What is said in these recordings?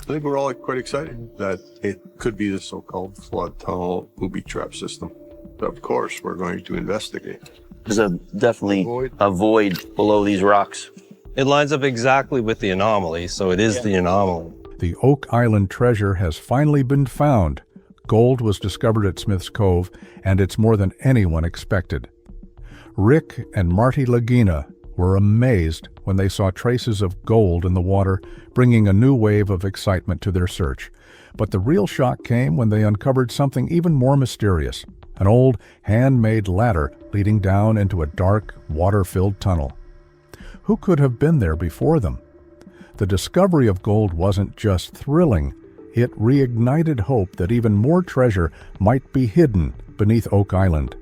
I think we're all quite excited that it could be the so-called flood tunnel booby trap system. But of course, we're going to investigate. There's definitely a void below these rocks. It lines up exactly with the anomaly, so it is the anomaly. The Oak Island treasure has finally been found. Gold was discovered at Smith's Cove, and it's more than anyone expected. Rick and Marty Lagina were amazed when they saw traces of gold in the water, bringing a new wave of excitement to their search. But the real shock came when they uncovered something even more mysterious, an old handmade ladder leading down into a dark, water-filled tunnel. Who could have been there before them? The discovery of gold wasn't just thrilling, it reignited hope that even more treasure might be hidden beneath Oak Island.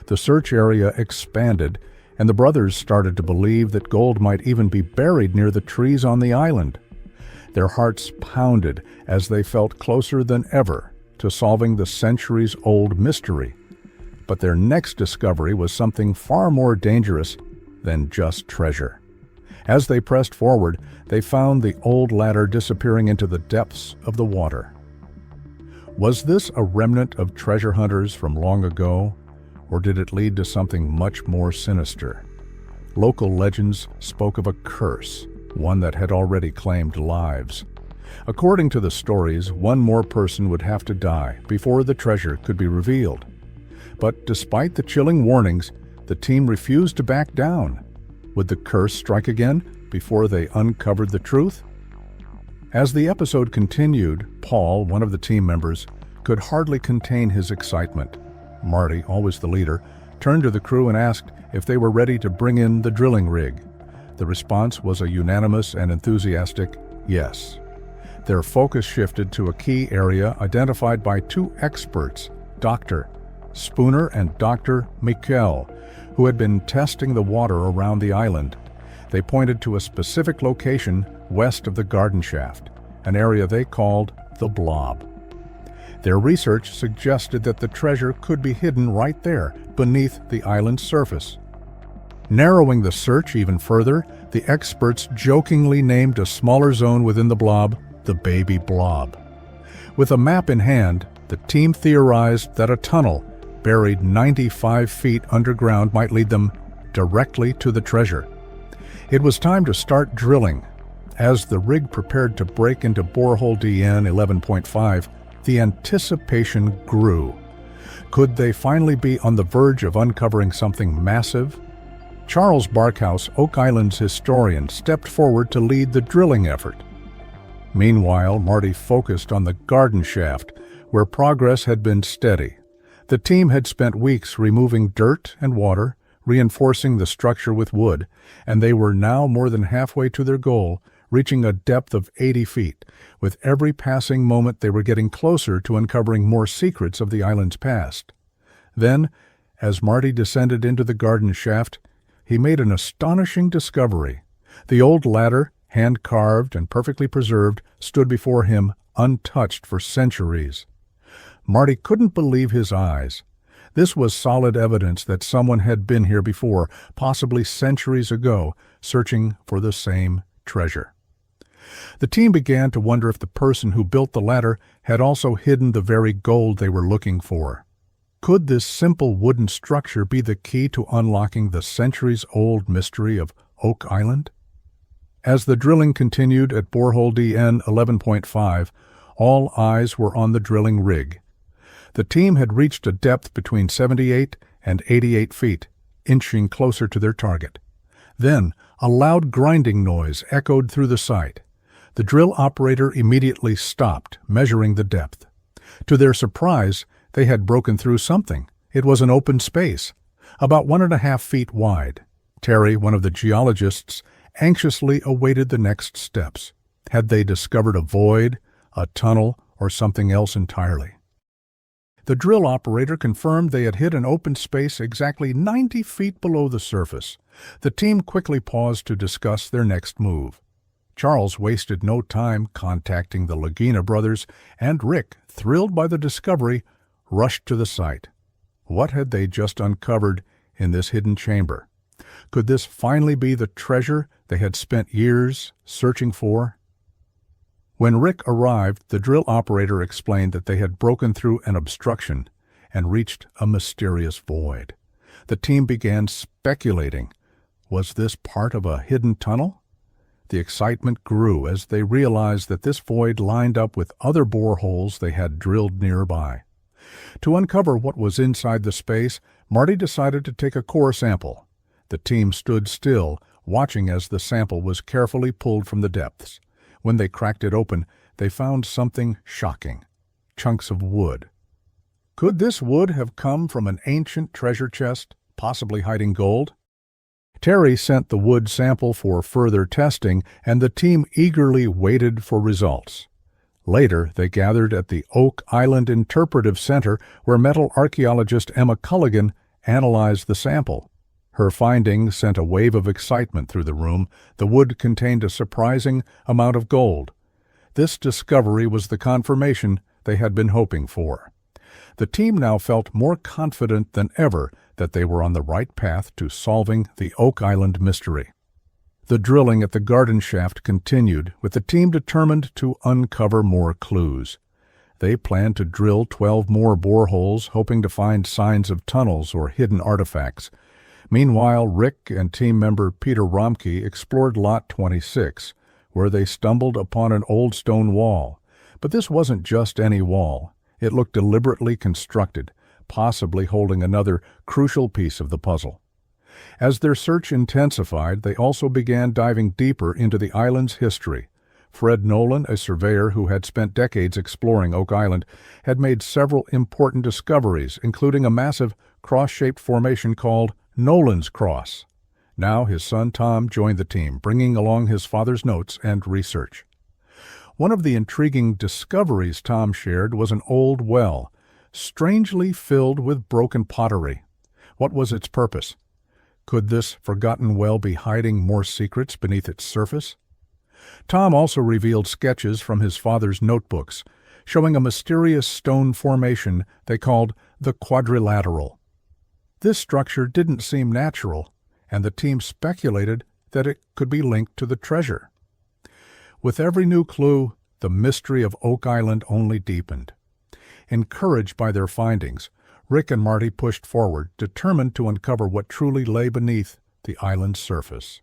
The search area expanded, and the brothers started to believe that gold might even be buried near the trees on the island. Their hearts pounded as they felt closer than ever to solving the centuries-old mystery. But their next discovery was something far more dangerous than just treasure. As they pressed forward, they found the old ladder disappearing into the depths of the water. Was this a remnant of treasure hunters from long ago, or did it lead to something much more sinister? Local legends spoke of a curse, one that had already claimed lives. According to the stories, one more person would have to die before the treasure could be revealed. But despite the chilling warnings, the team refused to back down. Would the curse strike again before they uncovered the truth? As the episode continued, Paul, one of the team members, could hardly contain his excitement. Marty, always the leader, turned to the crew and asked if they were ready to bring in the drilling rig. The response was a unanimous and enthusiastic yes. Their focus shifted to a key area identified by two experts, Dr. Spooner and Dr. Mikkel, who had been testing the water around the island. They pointed to a specific location west of the garden shaft, an area they called the Blob. Their research suggested that the treasure could be hidden right there, beneath the island's surface. Narrowing the search even further, the experts jokingly named a smaller zone within the blob the Baby Blob. With a map in hand, the team theorized that a tunnel buried 95 feet underground might lead them directly to the treasure. It was time to start drilling. As the rig prepared to break into borehole DN 11.5, the anticipation grew. Could they finally be on the verge of uncovering something massive? Charles Barkhouse, Oak Island's historian, stepped forward to lead the drilling effort. Meanwhile, Marty focused on the garden shaft, where progress had been steady. The team had spent weeks removing dirt and water, reinforcing the structure with wood, and they were now more than halfway to their goal, reaching a depth of 80 feet. With every passing moment, they were getting closer to uncovering more secrets of the island's past. Then, as Marty descended into the garden shaft, he made an astonishing discovery. The old ladder, hand-carved and perfectly preserved, stood before him untouched for centuries. Marty couldn't believe his eyes. This was solid evidence that someone had been here before, possibly centuries ago, searching for the same treasure. The team began to wonder if the person who built the ladder had also hidden the very gold they were looking for. Could this simple wooden structure be the key to unlocking the centuries-old mystery of Oak Island? As the drilling continued at borehole DN 11.5, all eyes were on the drilling rig. The team had reached a depth between 78 and 88 feet, inching closer to their target. Then, a loud grinding noise echoed through the site. The drill operator immediately stopped, measuring the depth. To their surprise, they had broken through something. It was an open space, about 1.5 feet wide. Terry, one of the geologists, anxiously awaited the next steps. Had they discovered a void, a tunnel, or something else entirely? The drill operator confirmed they had hit an open space exactly 90 feet below the surface. The team quickly paused to discuss their next move. Charles wasted no time contacting the Lagina brothers, and Rick, thrilled by the discovery, rushed to the site. What had they just uncovered in this hidden chamber? Could this finally be the treasure they had spent years searching for? When Rick arrived, the drill operator explained that they had broken through an obstruction and reached a mysterious void. The team began speculating. Was this part of a hidden tunnel? The excitement grew as they realized that this void lined up with other boreholes they had drilled nearby. To uncover what was inside the space, Marty decided to take a core sample. The team stood still, watching as the sample was carefully pulled from the depths. When they cracked it open, they found something shocking: chunks of wood. Could this wood have come from an ancient treasure chest, possibly hiding gold? Terry sent the wood sample for further testing, and the team eagerly waited for results. Later, they gathered at the Oak Island Interpretive Center, where metal archaeologist Emma Culligan analyzed the sample. Her findings sent a wave of excitement through the room. The wood contained a surprising amount of gold. This discovery was the confirmation they had been hoping for. The team now felt more confident than ever that they were on the right path to solving the Oak Island mystery. The drilling at the garden shaft continued, with the team determined to uncover more clues. They planned to drill 12 more boreholes, hoping to find signs of tunnels or hidden artifacts. Meanwhile, Rick and team member Peter Romke explored Lot 26, where they stumbled upon an old stone wall. But this wasn't just any wall. It looked deliberately constructed, possibly holding another crucial piece of the puzzle. As their search intensified, they also began diving deeper into the island's history. Fred Nolan, a surveyor who had spent decades exploring Oak Island, had made several important discoveries, including a massive cross-shaped formation called Nolan's Cross. Now his son Tom joined the team, bringing along his father's notes and research. One of the intriguing discoveries Tom shared was an old well, strangely filled with broken pottery. What was its purpose? Could this forgotten well be hiding more secrets beneath its surface? Tom also revealed sketches from his father's notebooks, showing a mysterious stone formation they called the Quadrilateral. This structure didn't seem natural, and the team speculated that it could be linked to the treasure. With every new clue, the mystery of Oak Island only deepened. Encouraged by their findings, Rick and Marty pushed forward, determined to uncover what truly lay beneath the island's surface.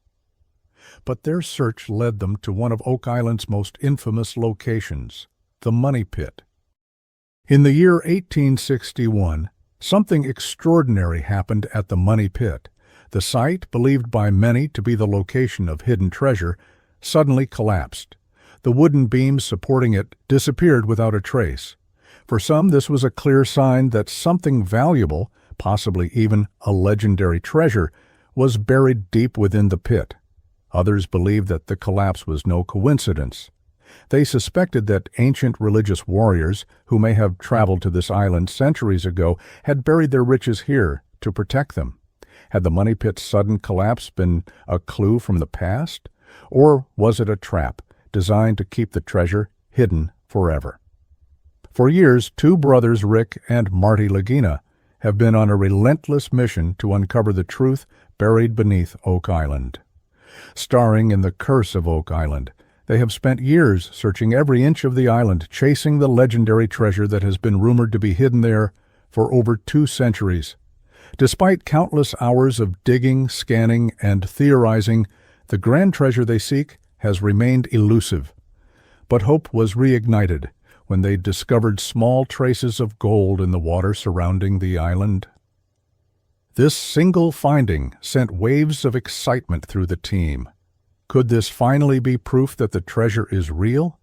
But their search led them to one of Oak Island's most infamous locations, the Money Pit. In the year 1861, something extraordinary happened at the Money Pit. The site, believed by many to be the location of hidden treasure, suddenly collapsed. The wooden beams supporting it disappeared without a trace. For some, this was a clear sign that something valuable, possibly even a legendary treasure, was buried deep within the pit. Others believed that the collapse was no coincidence. They suspected that ancient religious warriors, who may have traveled to this island centuries ago, had buried their riches here to protect them. Had the Money Pit's sudden collapse been a clue from the past? Or was it a trap designed to keep the treasure hidden forever? For years, two brothers, Rick and Marty Lagina, have been on a relentless mission to uncover the truth buried beneath Oak Island. Starring in The Curse of Oak Island, they have spent years searching every inch of the island, chasing the legendary treasure that has been rumored to be hidden there for over 2 centuries. Despite countless hours of digging, scanning, and theorizing, the grand treasure they seek has remained elusive. But hope was reignited when they discovered small traces of gold in the water surrounding the island. This single finding sent waves of excitement through the team. Could this finally be proof that the treasure is real?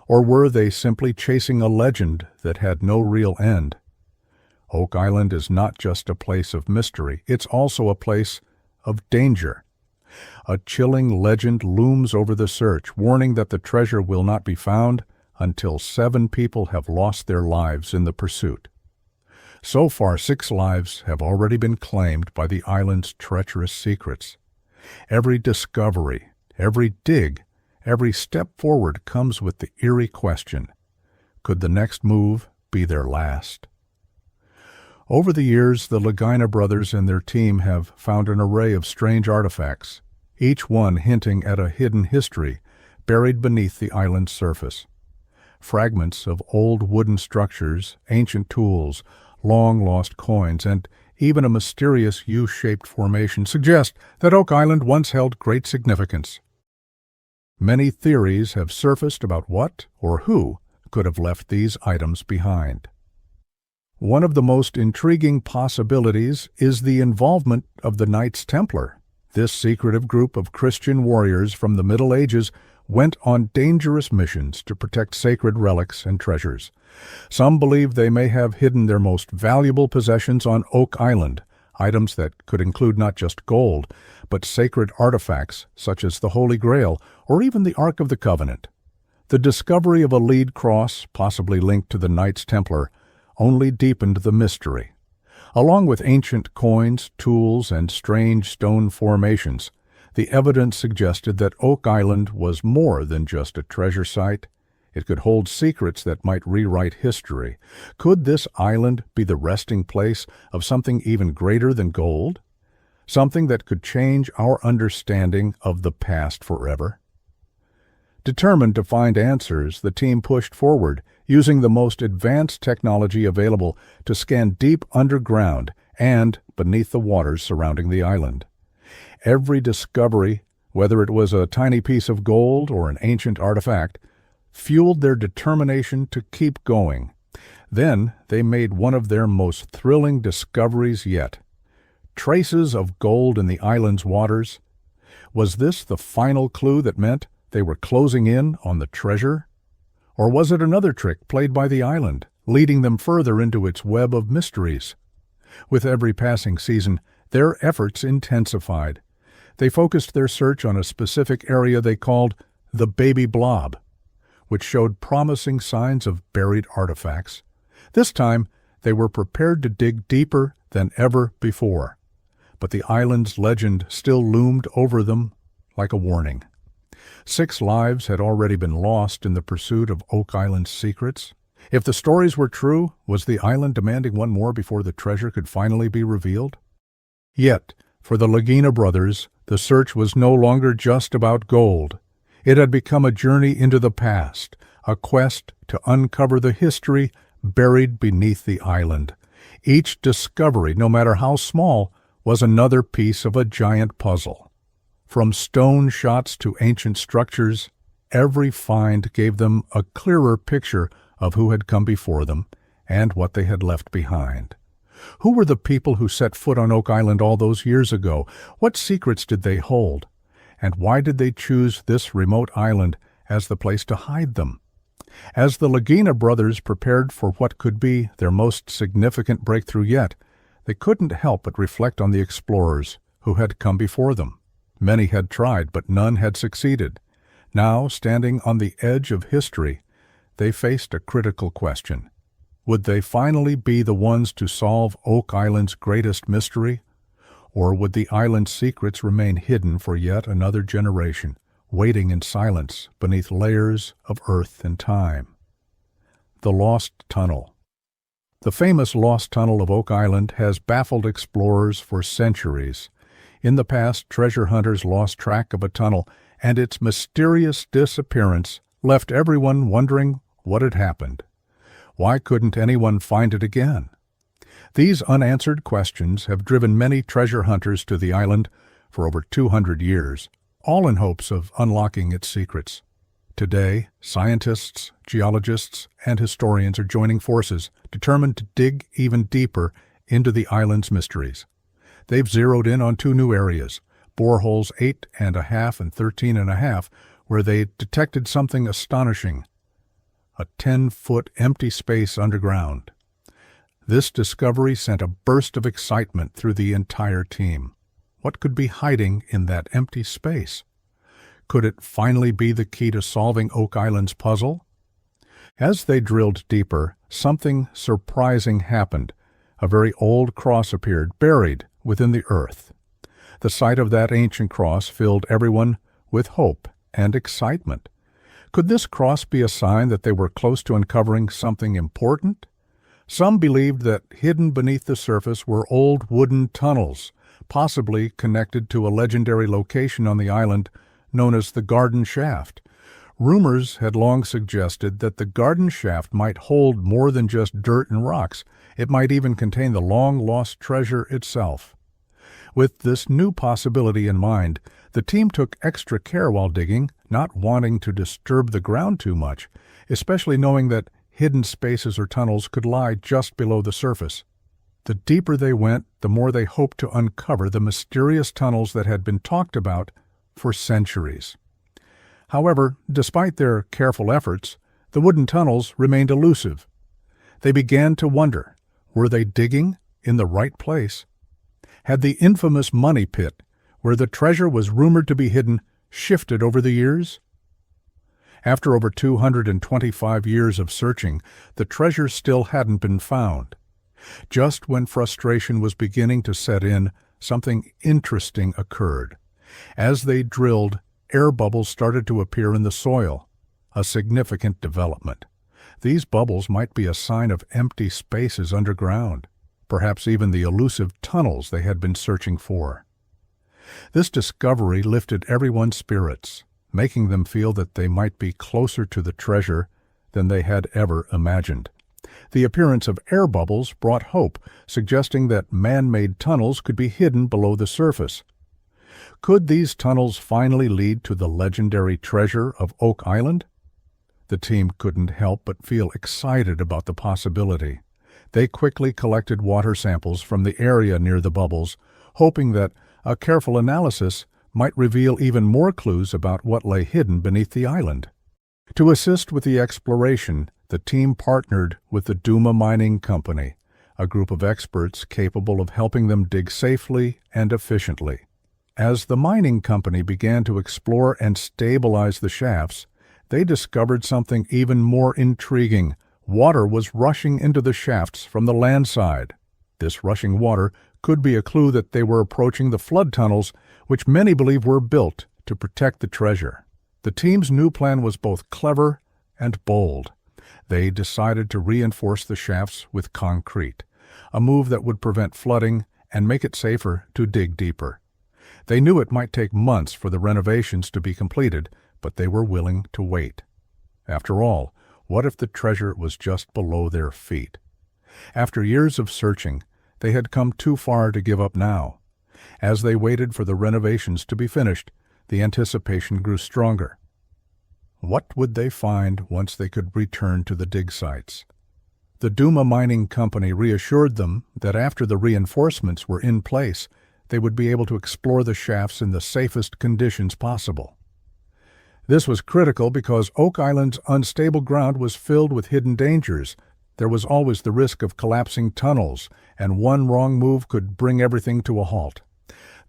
Or were they simply chasing a legend that had no real end? Oak Island is not just a place of mystery, it's also a place of danger. A chilling legend looms over the search, warning that the treasure will not be found until 7 people have lost their lives in the pursuit. So far, 6 lives have already been claimed by the island's treacherous secrets. Every discovery, every dig, every step forward comes with the eerie question: could the next move be their last? Over the years, the Lagina brothers and their team have found an array of strange artifacts, each one hinting at a hidden history, buried beneath the island's surface. Fragments of old wooden structures, ancient tools, long-lost coins, and even a mysterious U-shaped formation suggest that Oak Island once held great significance. Many theories have surfaced about what or who could have left these items behind. One of the most intriguing possibilities is the involvement of the Knights Templar. This secretive group of Christian warriors from the Middle Ages went on dangerous missions to protect sacred relics and treasures. Some believe they may have hidden their most valuable possessions on Oak Island, items that could include not just gold, but sacred artifacts such as the Holy Grail or even the Ark of the Covenant. The discovery of a lead cross, possibly linked to the Knights Templar, only deepened the mystery. Along with ancient coins, tools, and strange stone formations, the evidence suggested that Oak Island was more than just a treasure site. It could hold secrets that might rewrite history. Could this island be the resting place of something even greater than gold? Something that could change our understanding of the past forever? Determined to find answers, the team pushed forward, using the most advanced technology available to scan deep underground and beneath the waters surrounding the island. Every discovery, whether it was a tiny piece of gold or an ancient artifact, fueled their determination to keep going. Then they made one of their most thrilling discoveries yet. Traces of gold in the island's waters. Was this the final clue that meant they were closing in on the treasure? Or was it another trick played by the island, leading them further into its web of mysteries? With every passing season, their efforts intensified. They focused their search on a specific area they called the Baby Blob, which showed promising signs of buried artifacts. This time, they were prepared to dig deeper than ever before. But the island's legend still loomed over them like a warning. 6 lives had already been lost in the pursuit of Oak Island's secrets. If the stories were true, was the island demanding one more before the treasure could finally be revealed? Yet, for the Lagina brothers, the search was no longer just about gold. It had become a journey into the past, a quest to uncover the history buried beneath the island. Each discovery, no matter how small, was another piece of a giant puzzle. From stone shots to ancient structures, every find gave them a clearer picture of who had come before them and what they had left behind. Who were the people who set foot on Oak Island all those years ago? What secrets did they hold? And why did they choose this remote island as the place to hide them? As the Lagina brothers prepared for what could be their most significant breakthrough yet, they couldn't help but reflect on the explorers who had come before them. Many had tried, but none had succeeded. Now, standing on the edge of history, they faced a critical question. Would they finally be the ones to solve Oak Island's greatest mystery? Or would the island's secrets remain hidden for yet another generation, waiting in silence beneath layers of earth and time? The Lost Tunnel. The famous Lost Tunnel of Oak Island has baffled explorers for centuries. In the past, treasure hunters lost track of a tunnel, and its mysterious disappearance left everyone wondering what had happened. Why couldn't anyone find it again? These unanswered questions have driven many treasure hunters to the island for over 200 years, all in hopes of unlocking its secrets. Today, scientists, geologists, and historians are joining forces, determined to dig even deeper into the island's mysteries. They've zeroed in on 2 new areas, boreholes 8.5 and 13.5, where they detected something astonishing: a 10-foot empty space underground. This discovery sent a burst of excitement through the entire team. What could be hiding in that empty space? Could it finally be the key to solving Oak Island's puzzle? As they drilled deeper, something surprising happened. A very old cross appeared, buried within the earth. The sight of that ancient cross filled everyone with hope and excitement. Could this cross be a sign that they were close to uncovering something important? Some believed that hidden beneath the surface were old wooden tunnels, possibly connected to a legendary location on the island known as the Garden Shaft. Rumors had long suggested that the garden shaft might hold more than just dirt and rocks. It might even contain the long-lost treasure itself. With this new possibility in mind, the team took extra care while digging, not wanting to disturb the ground too much, especially knowing that hidden spaces or tunnels could lie just below the surface. The deeper they went, the more they hoped to uncover the mysterious tunnels that had been talked about for centuries. However, despite their careful efforts, the wooden tunnels remained elusive. They began to wonder, were they digging in the right place? Had the infamous money pit, where the treasure was rumored to be hidden, shifted over the years? After over 225 years of searching, the treasure still hadn't been found. Just when frustration was beginning to set in, something interesting occurred. As they drilled, air bubbles started to appear in the soil, a significant development. These bubbles might be a sign of empty spaces underground, perhaps even the elusive tunnels they had been searching for. This discovery lifted everyone's spirits, making them feel that they might be closer to the treasure than they had ever imagined. The appearance of air bubbles brought hope, suggesting that man-made tunnels could be hidden below the surface. Could these tunnels finally lead to the legendary treasure of Oak Island? The team couldn't help but feel excited about the possibility. They quickly collected water samples from the area near the bubbles, hoping that a careful analysis might reveal even more clues about what lay hidden beneath the island. To assist with the exploration, the team partnered with the Duma Mining Company, a group of experts capable of helping them dig safely and efficiently. As the mining company began to explore and stabilize the shafts, they discovered something even more intriguing. Water was rushing into the shafts from the land side. This rushing water could be a clue that they were approaching the flood tunnels, which many believe were built to protect the treasure. The team's new plan was both clever and bold. They decided to reinforce the shafts with concrete, a move that would prevent flooding and make it safer to dig deeper. They knew it might take months for the renovations to be completed, but they were willing to wait. After all, what if the treasure was just below their feet? After years of searching, they had come too far to give up now. As they waited for the renovations to be finished, the anticipation grew stronger. What would they find once they could return to the dig sites? The Duma Mining Company reassured them that after the reinforcements were in place, they would be able to explore the shafts in the safest conditions possible. This was critical because Oak Island's unstable ground was filled with hidden dangers. There was always the risk of collapsing tunnels, and one wrong move could bring everything to a halt.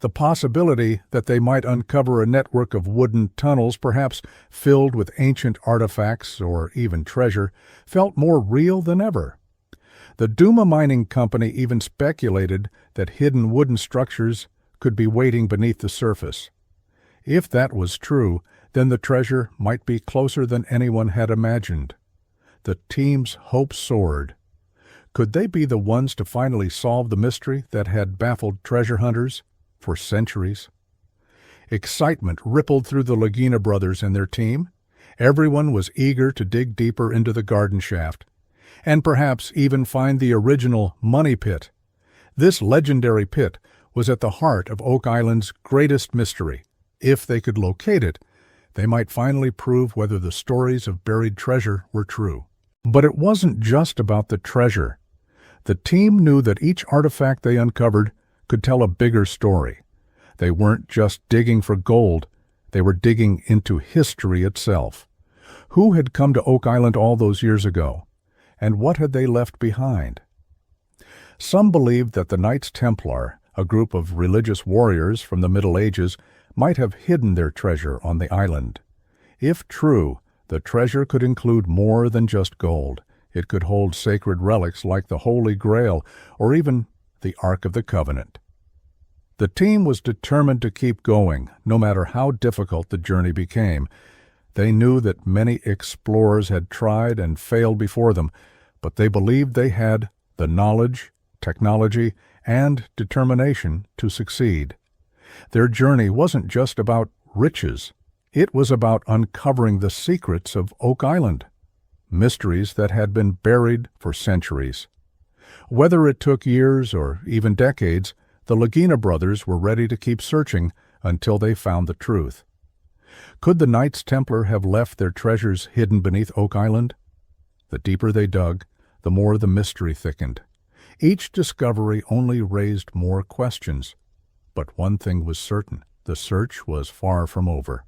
The possibility that they might uncover a network of wooden tunnels, perhaps filled with ancient artifacts or even treasure, felt more real than ever. The Duma Mining Company even speculated that hidden wooden structures could be waiting beneath the surface. If that was true, then the treasure might be closer than anyone had imagined. The team's hope soared. Could they be the ones to finally solve the mystery that had baffled treasure hunters for centuries? Excitement rippled through the Lagina brothers and their team. Everyone was eager to dig deeper into the garden shaft, and perhaps even find the original money pit. This legendary pit was at the heart of Oak Island's greatest mystery. If they could locate it, they might finally prove whether the stories of buried treasure were true. But it wasn't just about the treasure. The team knew that each artifact they uncovered could tell a bigger story. They weren't just digging for gold, they were digging into history itself. Who had come to Oak Island all those years ago? And what had they left behind? Some believed that the Knights Templar, a group of religious warriors from the Middle Ages, might have hidden their treasure on the island. If true, the treasure could include more than just gold. It could hold sacred relics like the Holy Grail or even the Ark of the Covenant. The team was determined to keep going, no matter how difficult the journey became. They knew that many explorers had tried and failed before them, but they believed they had the knowledge, technology, and determination to succeed. Their journey wasn't just about riches. It was about uncovering the secrets of Oak Island, mysteries that had been buried for centuries. Whether it took years or even decades, the Lagina brothers were ready to keep searching until they found the truth. Could the Knights Templar have left their treasures hidden beneath Oak Island? The deeper they dug, the more the mystery thickened. Each discovery only raised more questions. But one thing was certain: the search was far from over.